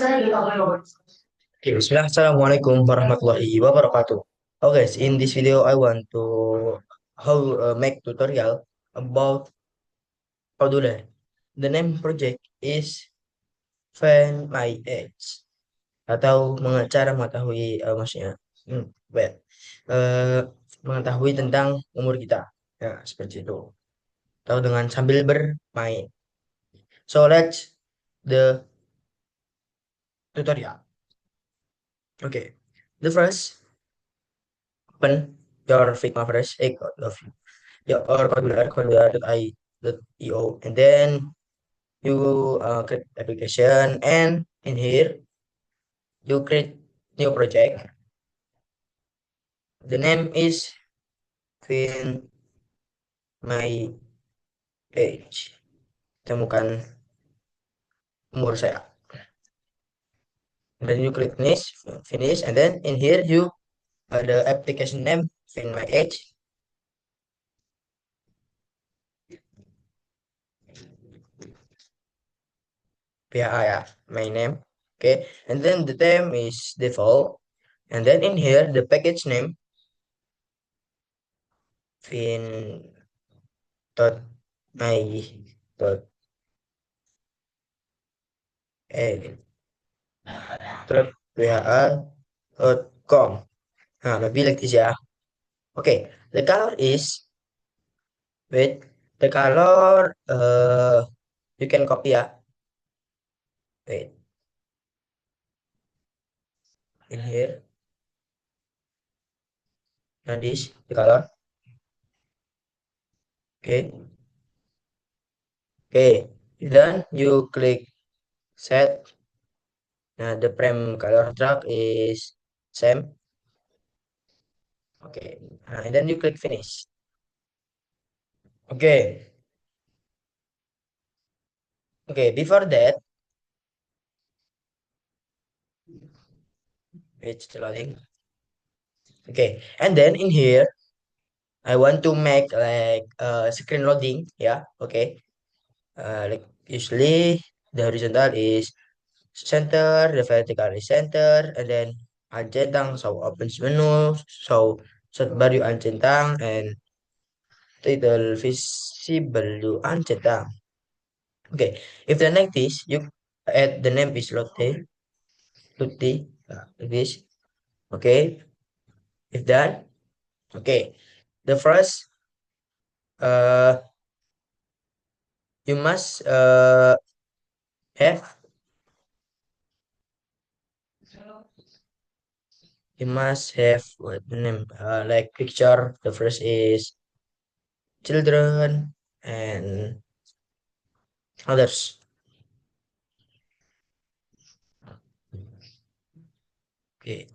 Okay, Bismillah, Assalamualaikum warahmatullahi wabarakatuh. Oh guys, in this video I want to how make tutorial about Padula. The name project is Find My Age atau cara mengetahui maksudnya well, eh, mengetahui tentang umur kita. Ya, seperti itu. Atau dengan sambil bermain. So let's the tutorial. Okay. The first open your Figma first, of your or Condular.io, and then you create application, and in here you create new project. The name is Find My Age. Temukan umur saya. And then you click finish, and then in here you the application name Find My Age. Yeah, my name. Okay, and then the theme is default, and then in here the package name Fin dot my dot dot com. Nah, maybe like this ya. Okay, the color is wait. The color you can copy ya. Wait, in here. Now this the color. Okay, okay. Then you click set. Nah, the frame color track is same. Okay, and then you click finish. Okay, okay. Before that, it's loading. Okay, and then in here I want to make like screen loading. Yeah, okay. Like usually the horizontal is center, the vertical is center, and then uncentang so opens menu, so set baru uncentang, and title visible you uncentang. Okay, if the like this, you add the name is Lotte, like this. Okay, if that, okay, the first uh you must have you must have what the name like picture. The first is children and others. Okay,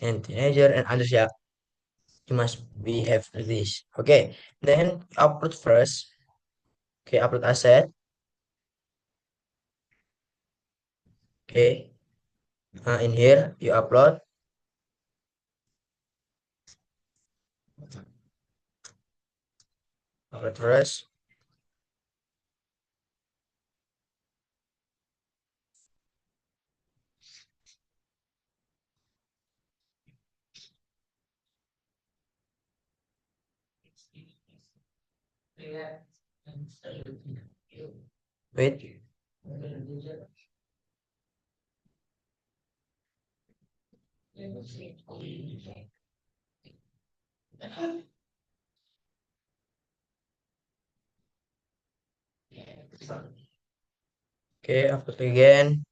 and teenager and others. Yeah, you must be have this. Okay, then upload first. Okay, upload asset. Okay, in here you upload first. Wait. Okay, upload again.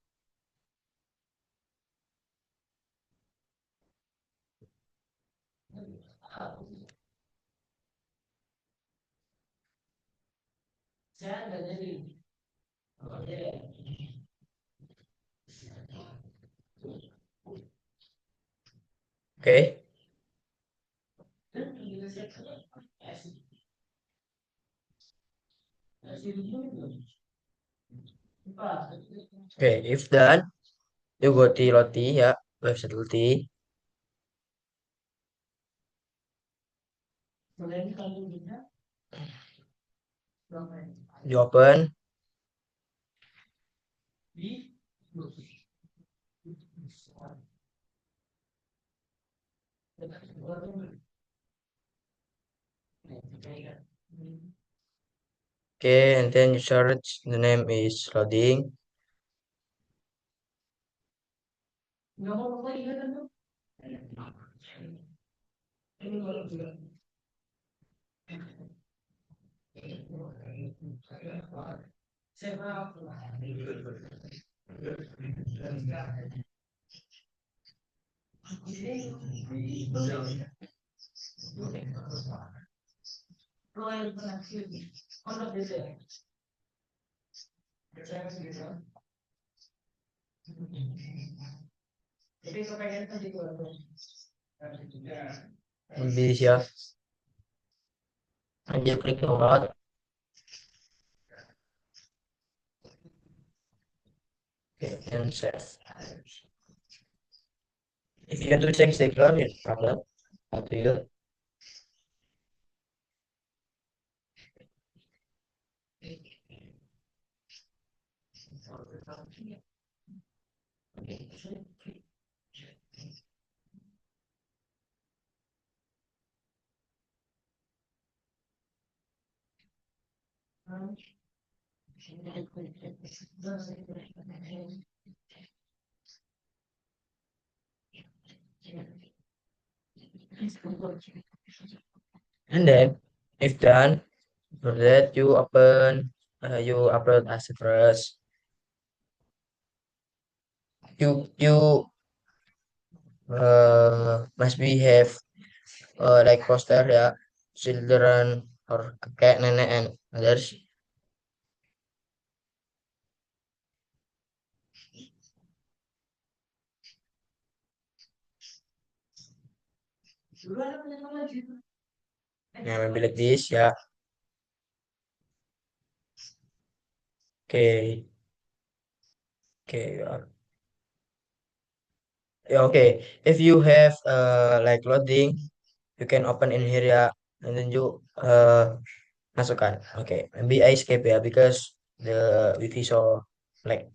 Okay. Okay, if done, you go to Loti ya, website Loti. You open. Okay, and then you search. The name is loading. This ya. And you click download. Okay, and save. If you want to check the cloud, no problem. Up to you. And then, if done, for that you open, you upload as first. You must be have like poster ya, children or kakek, nenek and others. Yeah, maybe like this. Yeah. Okay. Okay. Yeah, okay. If you have like loading, you can open in here ya, and then you masukkan. Okay. Maybe I skip ya because the wifi so like.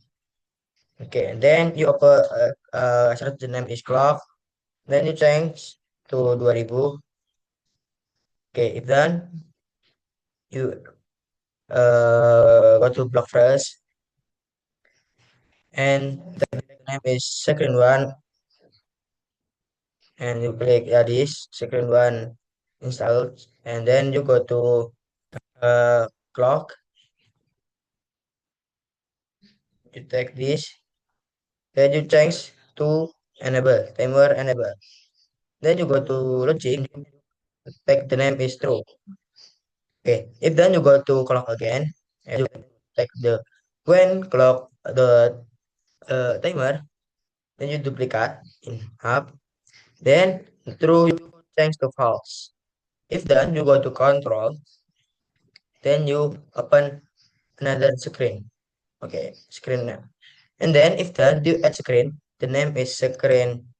Okay, and then you open search the name is clock. Then you change to 2000. Okay, if done, you go to block first, and the name is second one, and you click this second one installed, and then you go to clock. You take this, then you change to enable timer enable. Then you go to logic, take the name is true. Okay, if then you go to clock again, and you take the when clock the timer, then you duplicate in half. Then true you change to false. If done, you go to control, then you open another screen. Okay, screen name. And then if done, you add screen. The name is screen.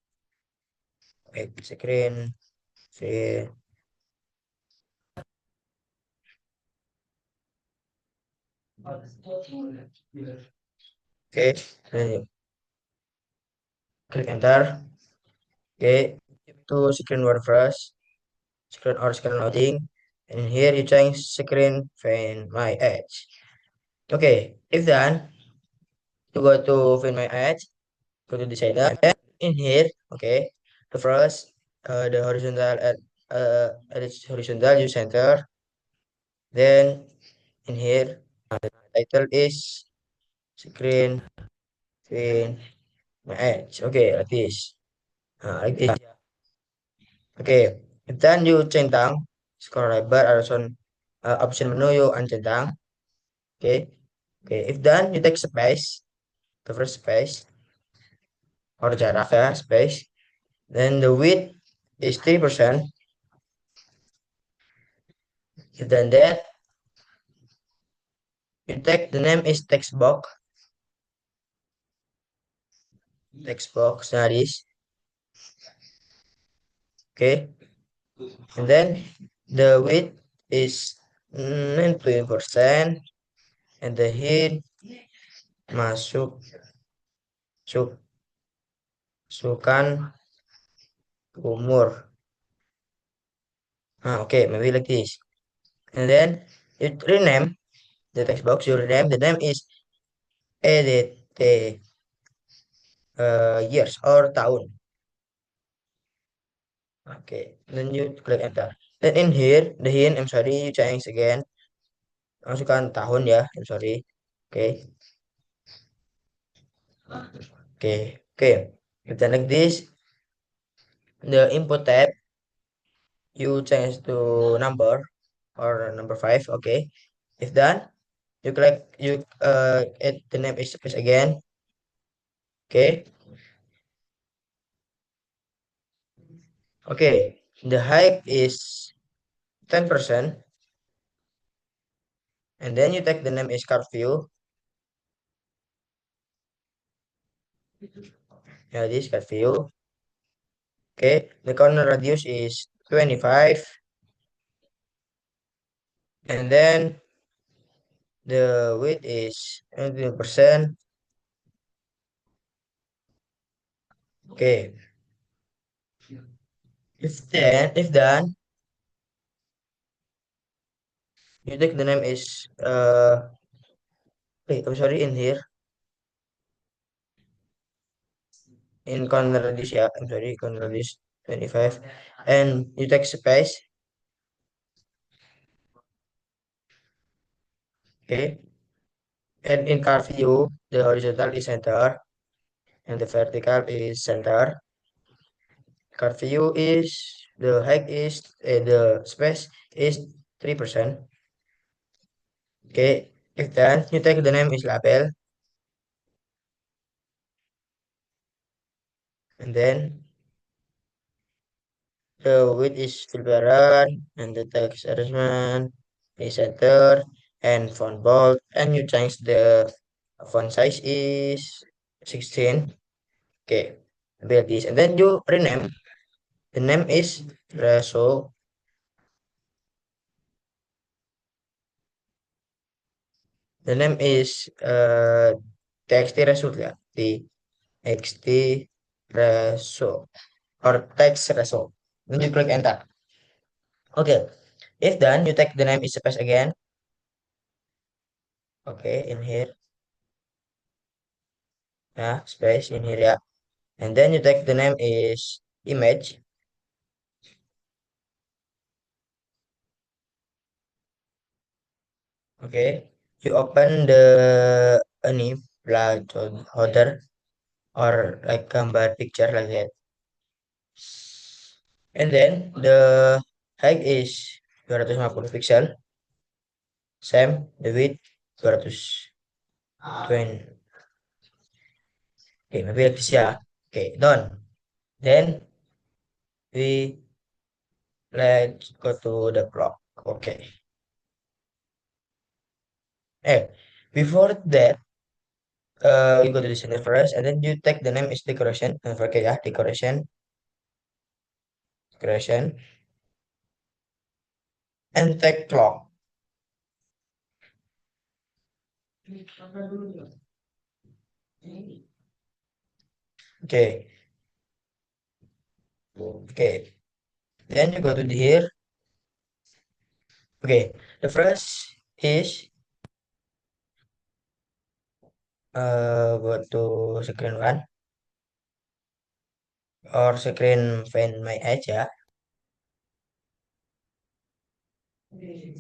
Okay, screen. See. Okay, then you click enter. Okay, to screen word first, screen or screen loading. And here you change screen find my edge. Okay, if done, you go to find my edge, go to designer, and then in here, okay, the first, the horizontal edge horizontal you center. Then in here, the title is screen screen my edge. Okay, like this. Like this. Okay, if then you centang, scroll right bar or option menu you uncentang. Okay, okay. If done, you take space, the first space or jarak ya space. Then the width is 3%. If done that, you take the name is text box nah this. Okay, and then the width is %, and the heat masuk masukkan umur. Okay, maybe like this. And then you rename the text box. You rename the name is edit the years or tahun. Okay, then you click enter. Then in here, the hint, I'm sorry, you change again. Masukkan tahun ya, I'm sorry. Okay, okay. If then like this, the input tab, you change to number or number 5. Okay, if done, you add the name is space again. Okay, okay. The height is 10%, and then you take the name is card view. Yeah, this card view. Okay, the corner radius is 25, and then the width is 20%. Okay, if done, you take the name is wait, I'm sorry, in here in corner radius, yeah, I'm sorry, corner radius 25, and you take space. Okay, and in car view, the horizontal is center and the vertical is center. Car view is the height is the space is 3%. Okay, if done, you take the name is label, and then the width is filtered, and the text arrangement is center, and font bold, and you change the font size is 16. Okay, build this, and then you rename. The name is Reso. The name is TXT Result ya, TXT Result or text result. Then you click enter. Okay, if done, you take the name is space again. Okay, in here, yeah, space in here, yeah. And then you take the name is image. Okay, you open the any placeholder or like gambar picture like that. And then the height is 250 pixel. Same, the width 220. Okay, maybe like this, yeah. Okay, done. Then we let's go to the block. Okay. Eh, before that, you go to the center first, and then you take the name is decoration. Okay, yeah, decoration, and take clock. Okay, okay. Then you go to the here. Okay, the first is go to screen one or screen find my edge, yeah. Okay.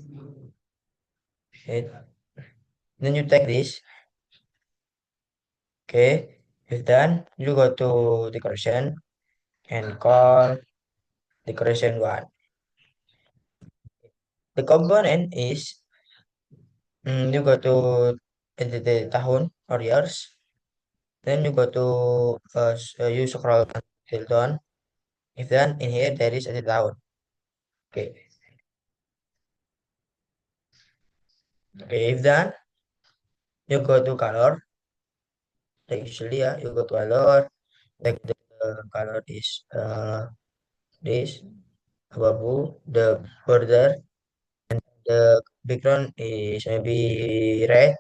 Then you take this. Okay, if done, you go to decoration and call decoration one. The component is you go to the tahun or years. Then you go to you scroll until done. If done, in here there is a tahun. Okay, okay. If done, you go to color. Like usually, yeah, you go to color. Like the color is this abu the border. the background is maybe red,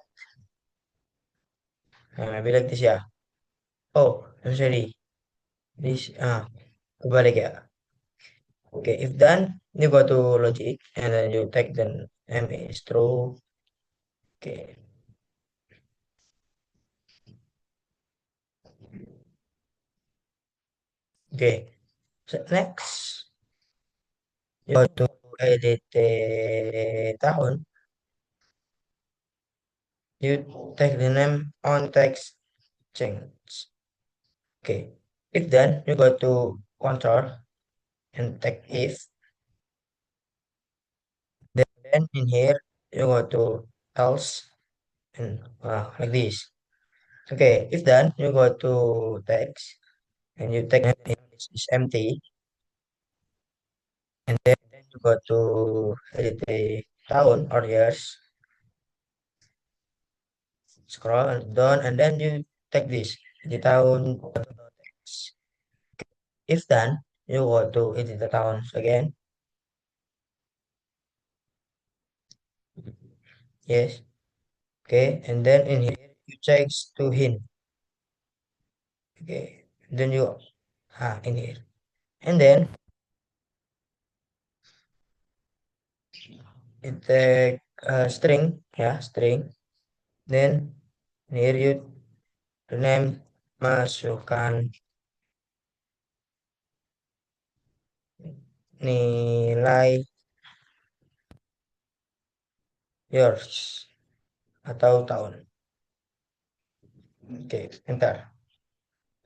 maybe like this, yeah. Oh, I'm sorry. This, kebalik ya. Okay, if done, you go to logic and then you take the M is true. Okay, okay. So next, you go to edit the tahun. You take the name on text change. Okay. If done, you go to control and take if. Then in here, you go to else and like this. Okay. If done, you go to text and you take name is empty. And then you go to edit the town or years, scroll down, and then you take this, the town. If done, you go to edit the towns again. Yes. Okay. And then in here, you change to hint. Okay. Then you, in here. And then you take string, yeah, string. Then here you rename masukkan nilai yours atau tahun. Okay, enter.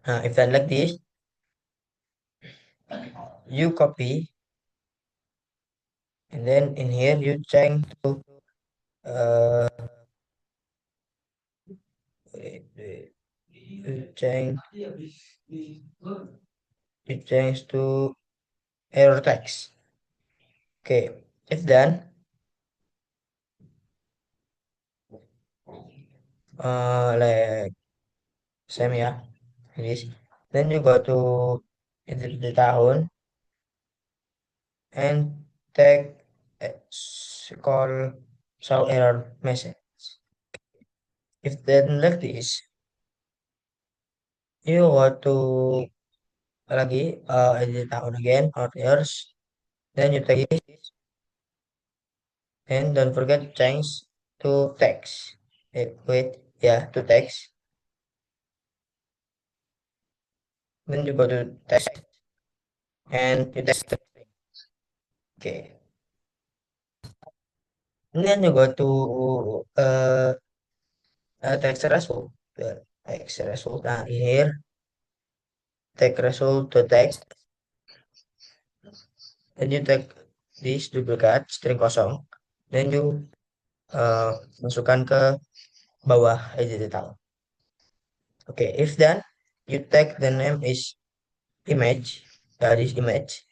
If done like this, you copy and then in here you change to uh you change to error text. Okay, if done, like same ya, this. Then you go to edit the tahun and take call show error message. If then like this, you go to lagi edit tahun again or yours. Then you take this and don't forget to change to text. Wait, yeah, to text. Then you go to text and you text. Okay. And then you go to text result. Text result. Nah, in here, text result to text. Then you take this duplicate string kosong. Then you masukkan ke bawah editor. Okay, if done, you take the name is image. This image.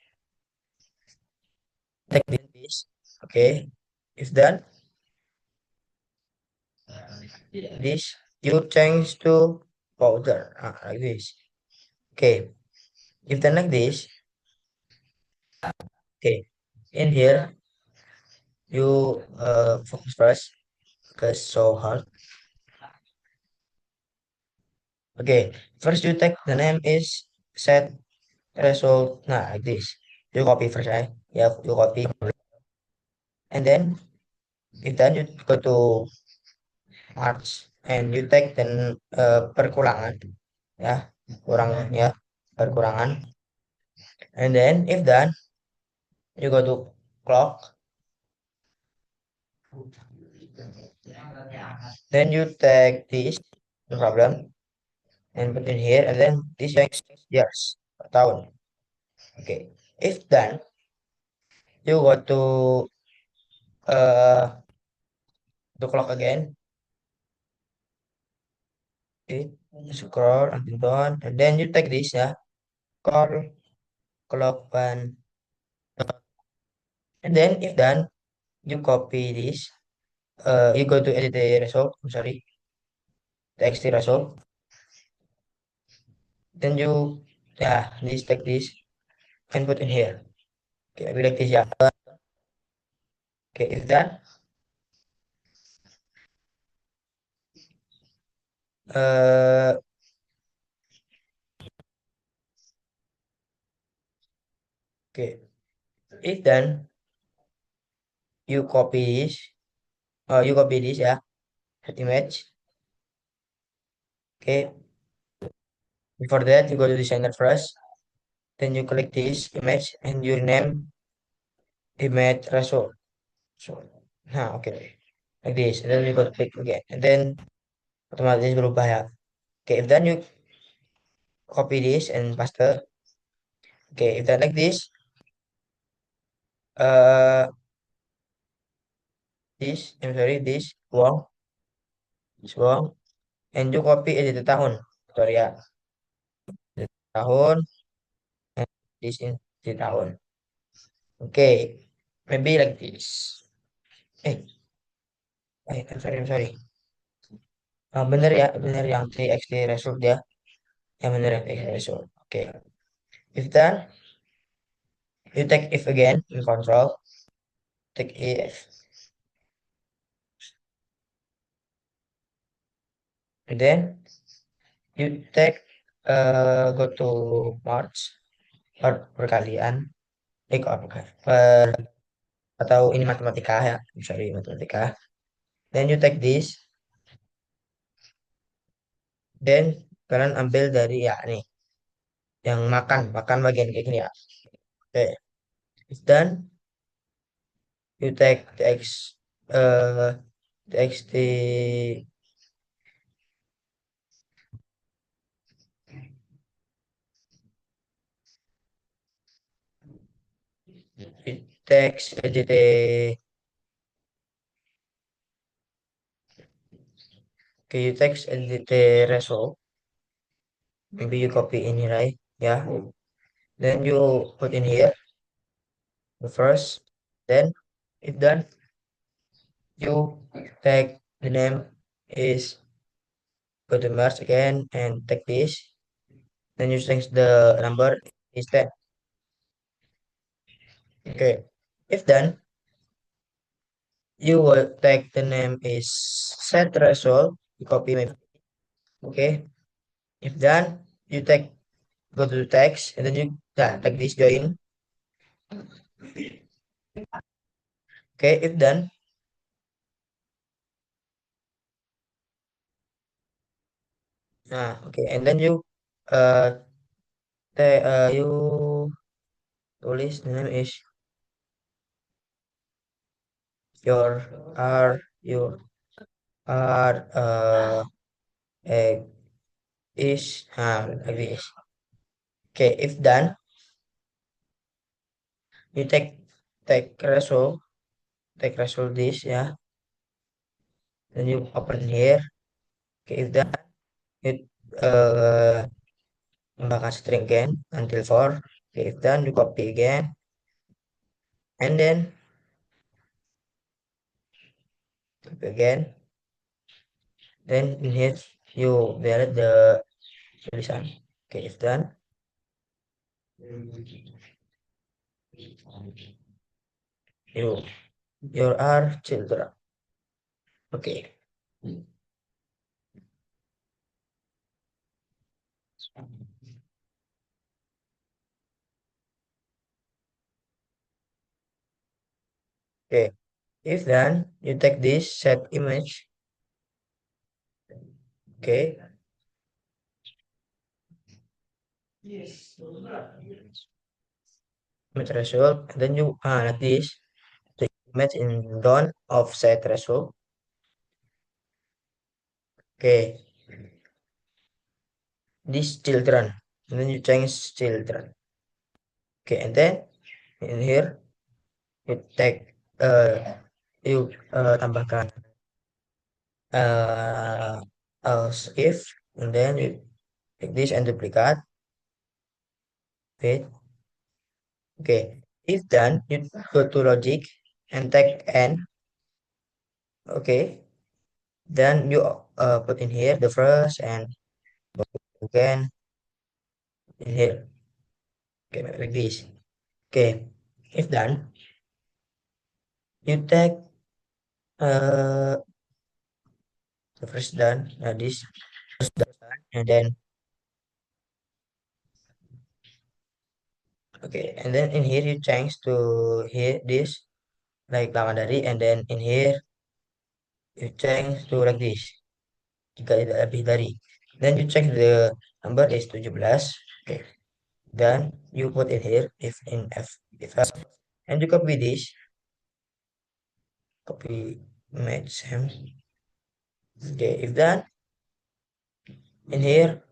Take this. Okay. If done, this you change to powder like this. Okay. If done like this, okay. In here, you focus first because so hard. Okay. First, you take the name is set result. Nah, like this. You copy first, right? Yeah, you copy. And then, if done, you go to March and you take then perkurangan. Ya, kurang ya, perkurangan. And then, if done, you go to clock. Then you take this, no problem, and put in here, and then this makes years, tahun. Okay. If done, you go to the clock again. Okay. Scroll until done, and then you take this ya, call clock one, and then if done, you copy this. You go to edit the result. I'm sorry, the XT result. Then you, yeah, this take this and put in here. Okay, maybe like this, yeah. Okay, if done, uh, okay, if done, you copy this, you copy this ya, that image. Okay, before that, you go to designer first, then you click this image and you rename image result. So, nah, okay, like this, and then you go to click again, and then otomatis berubah ya. Okay, if then you copy this and paste. Okay, if then like this, I'm sorry, this wrong, and you copy edit tahun, sorry ya, edit tahun, and this in di tahun. Okay, maybe like this. Eh, I'm sorry. Bener yang TXT result dia, yang bener yang TXT result. Oke, if done, you take if again in control, take if, and then you take go to March perkalian, kok bukan, atau ini matematika ya, sorry matematika. Then you take this, then kalian ambil dari ya nih, yang makan, makan bagian kayak gini ya. Oke, if done, you take uh, txt, text edt, okay, you text edt result, maybe you copy in here, right? Yeah, then you put in here the first, then if done, you take the name is, go to merge again and take this, then you change the number is 10. Okay, if done, you will take the name is set result, you copy my, okay, if done, you take, go to the text, and then you take this join. Okay, if done, okay, and then uh, you tulis the name is your eh, is like this. Okay, if done, you take result this, yeah, then you open here. Okay, if done, you uh tambahkan string again until for. Okay, if done, you copy again, and then copy again, then in here you delete the tulisan. Okay, if done, you your are children. Okay, okay, if done, you take this set image. Okay, image result, and then you like this, the image in don't offset result. Okay, this children, and then you change children. Okay, and then in here you take you tambahkan else if, and then you take this and duplicate. Wait, okay, if done, you go to logic and take n. Okay, then you put in here the first and again in here. Okay, like this. Okay, if done, you take uh the first done, this first done, and then okay, and then in here you change to here this like Lamandari, and then in here you change to like this jika tidak lebih dari, then you check the number is 17. Okay, then you put in here if else, and you copy this, copy match same. Okay, if done, in here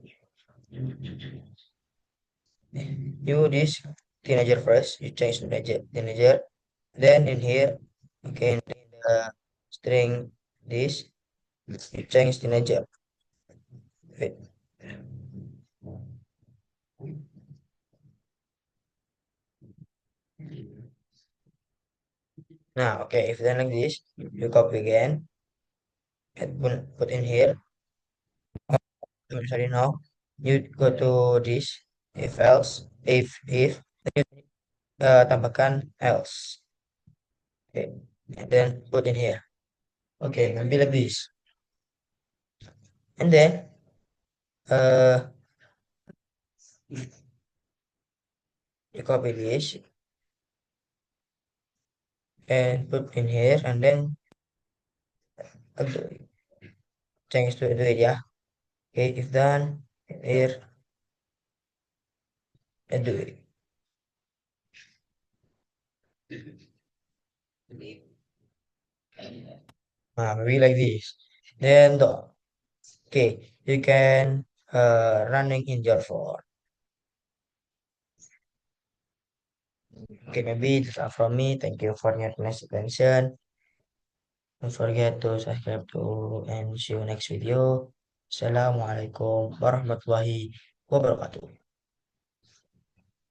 you this teenager first, you change to teenager, then in here okay, in the string this you change teenager. Wait. Now okay, if then like this you copy again and put in here. Sorry, now you go to this if else, if then you tambahkan else. Okay, and then put in here. Okay, maybe like this, and then uh you copy this and put in here, and then change to do it, yeah. Okay, if done here and do it. Maybe like this. Then the okay, you can running in your phone. Okay, maybe that's all from me. Thank you for your nice attention. Don't forget to subscribe to and see you next video. Assalamualaikum warahmatullahi wabarakatuh.